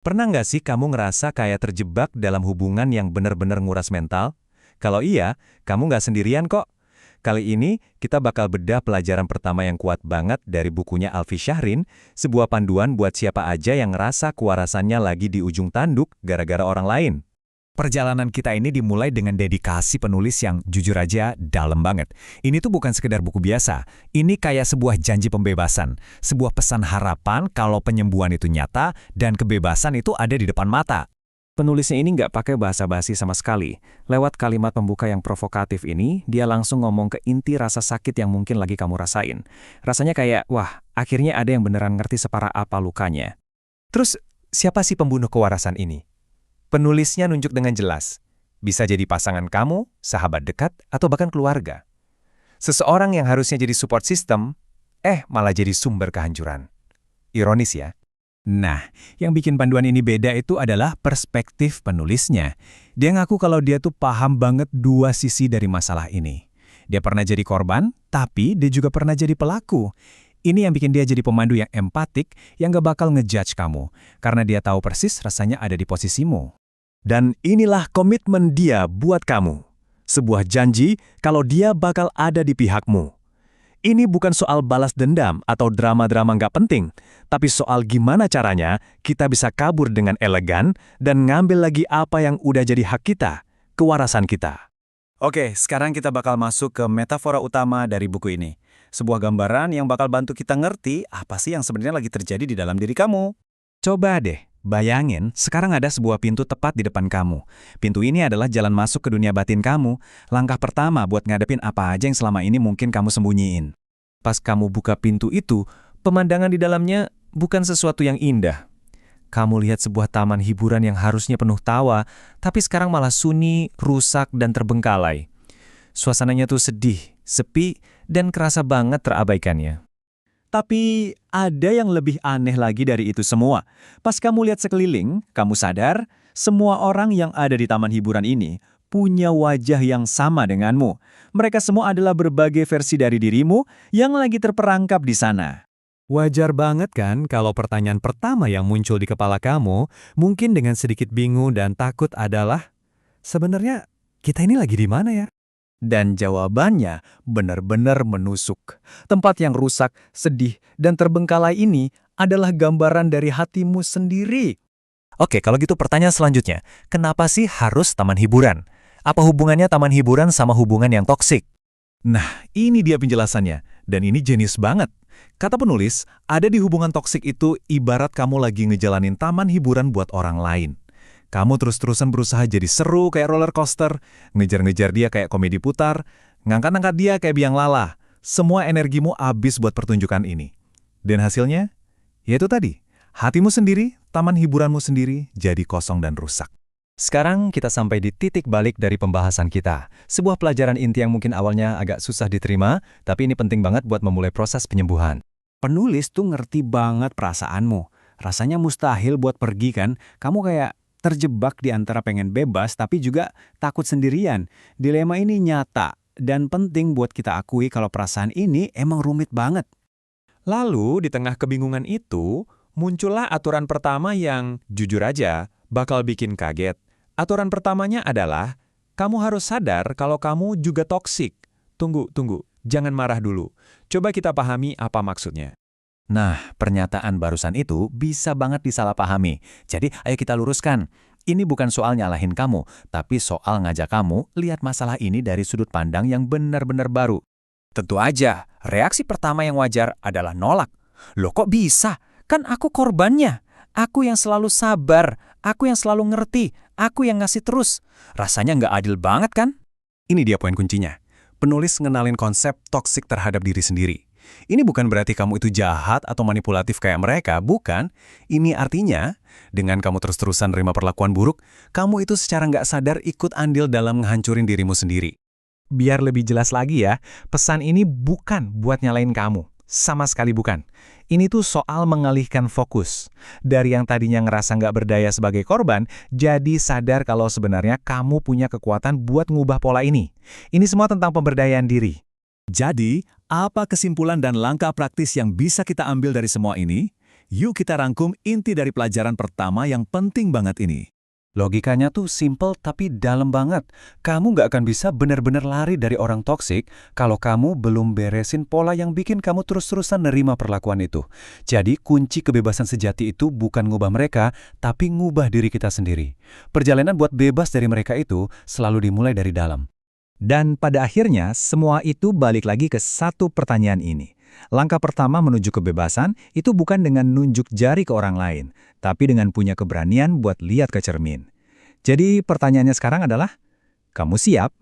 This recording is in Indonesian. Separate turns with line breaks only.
Pernah nggak sih kamu ngerasa kayak terjebak dalam hubungan yang benar-benar nguras mental? Kalau iya, kamu nggak sendirian kok. Kali ini, kita bakal bedah pelajaran pertama yang kuat banget dari bukunya Alfi Syahrin, sebuah panduan buat siapa aja yang ngerasa kewarasannya lagi di ujung tanduk gara-gara orang lain.
Perjalanan kita ini dimulai dengan dedikasi penulis yang jujur aja dalam banget. Ini tuh bukan sekedar buku biasa. Ini kayak sebuah janji pembebasan. Sebuah pesan harapan kalau penyembuhan itu nyata dan kebebasan itu ada di depan mata. Penulisnya ini nggak pakai bahasa basi sama sekali. Lewat kalimat pembuka yang provokatif ini, dia langsung ngomong ke inti rasa sakit yang mungkin lagi kamu rasain. Rasanya kayak, wah, akhirnya ada yang beneran ngerti separah apa lukanya.
Terus, siapa sih pembunuh kewarasan ini? Penulisnya nunjuk dengan jelas. Bisa jadi pasangan kamu, sahabat dekat, atau bahkan keluarga. Seseorang yang harusnya jadi support system, malah jadi sumber kehancuran. Ironis ya?
Nah, yang bikin panduan ini beda itu adalah perspektif penulisnya. Dia ngaku kalau dia tuh paham banget dua sisi dari masalah ini. Dia pernah jadi korban, tapi dia juga pernah jadi pelaku. Ini yang bikin dia jadi pemandu yang empatik, yang gak bakal ngejudge kamu. Karena dia tahu persis rasanya ada di posisimu.
Dan inilah komitmen dia buat kamu. Sebuah janji kalau dia bakal ada di pihakmu. Ini bukan soal balas dendam atau drama-drama nggak penting, tapi soal gimana caranya kita bisa kabur dengan elegan dan ngambil lagi apa yang udah jadi hak kita, kewarasan kita.
Oke, sekarang kita bakal masuk ke metafora utama dari buku ini. Sebuah gambaran yang bakal bantu kita ngerti apa sih yang sebenarnya lagi terjadi di dalam diri kamu. Coba deh, bayangin sekarang ada sebuah pintu tepat di depan kamu. Pintu ini adalah jalan masuk ke dunia batin kamu. Langkah pertama buat ngadepin apa aja yang selama ini mungkin kamu sembunyiin. Pas kamu buka pintu itu, pemandangan di dalamnya bukan sesuatu yang indah. Kamu lihat sebuah taman hiburan yang harusnya penuh tawa, tapi sekarang malah sunyi, rusak, dan terbengkalai. Suasananya tuh sedih, sepi, dan kerasa banget terabaikannya. Tapi ada yang lebih aneh lagi dari itu semua. Pas kamu lihat sekeliling, kamu sadar semua orang yang ada di taman hiburan ini punya wajah yang sama denganmu. Mereka semua adalah berbagai versi dari dirimu yang lagi terperangkap di sana. Wajar banget kan kalau pertanyaan pertama yang muncul di kepala kamu, mungkin dengan sedikit bingung dan takut adalah, sebenarnya kita ini lagi di mana ya? Dan jawabannya benar-benar menusuk. Tempat yang rusak, sedih, dan terbengkalai ini adalah gambaran dari hatimu sendiri.
Oke, kalau gitu pertanyaan selanjutnya, kenapa sih harus taman hiburan? Apa hubungannya taman hiburan sama hubungan yang toksik?
Nah, ini dia penjelasannya. Dan ini jenius banget. Kata penulis, ada di hubungan toksik itu ibarat kamu lagi ngejalanin taman hiburan buat orang lain. Kamu terus-terusan berusaha jadi seru kayak roller coaster, ngejar-ngejar dia kayak komedi putar, ngangkat-ngangkat dia kayak biang lala. Semua energimu habis buat pertunjukan ini. Dan hasilnya? Yaitu tadi, hatimu sendiri, taman hiburanmu sendiri, jadi kosong dan rusak.
Sekarang kita sampai di titik balik dari pembahasan kita. Sebuah pelajaran inti yang mungkin awalnya agak susah diterima, tapi ini penting banget buat memulai proses penyembuhan.
Penulis tuh ngerti banget perasaanmu. Rasanya mustahil buat pergi kan? Kamu kayak terjebak di antara pengen bebas tapi juga takut sendirian. Dilema ini nyata dan penting buat kita akui kalau perasaan ini emang rumit banget.
Lalu, di tengah kebingungan itu, muncullah aturan pertama yang, jujur aja, bakal bikin kaget. Aturan pertamanya adalah, kamu harus sadar kalau kamu juga toksik. Tunggu, jangan marah dulu. Coba kita pahami apa maksudnya.
Nah, pernyataan barusan itu bisa banget disalahpahami. Jadi, ayo kita luruskan. Ini bukan soal nyalahin kamu, tapi soal ngajak kamu lihat masalah ini dari sudut pandang yang benar-benar baru. Tentu aja, reaksi pertama yang wajar adalah nolak. Loh kok bisa? Kan aku korbannya. Aku yang selalu sabar, aku yang selalu ngerti, aku yang ngasih terus. Rasanya nggak adil banget kan? Ini dia poin kuncinya. Penulis ngenalin konsep toksik terhadap diri sendiri. Ini bukan berarti kamu itu jahat atau manipulatif kayak mereka, bukan. Ini artinya, dengan kamu terus-terusan nerima perlakuan buruk, kamu itu secara nggak sadar ikut andil dalam ngehancurin dirimu sendiri. Biar lebih jelas lagi ya, pesan ini bukan buat nyalain kamu. Sama sekali bukan. Ini tuh soal mengalihkan fokus. Dari yang tadinya ngerasa nggak berdaya sebagai korban, jadi sadar kalau sebenarnya kamu punya kekuatan buat ngubah pola ini. Ini semua tentang pemberdayaan diri. Jadi, apa kesimpulan dan langkah praktis yang bisa kita ambil dari semua ini?
Yuk kita rangkum inti dari pelajaran pertama yang penting banget ini.
Logikanya tuh simple tapi dalam banget. Kamu nggak akan bisa benar-benar lari dari orang toksik kalau kamu belum beresin pola yang bikin kamu terus-terusan nerima perlakuan itu. Jadi kunci kebebasan sejati itu bukan ngubah mereka, tapi ngubah diri kita sendiri. Perjalanan buat bebas dari mereka itu selalu dimulai dari dalam.
Dan pada akhirnya, semua itu balik lagi ke satu pertanyaan ini. Langkah pertama menuju kebebasan itu bukan dengan nunjuk jari ke orang lain, tapi dengan punya keberanian buat lihat ke cermin. Jadi pertanyaannya sekarang adalah, kamu siap?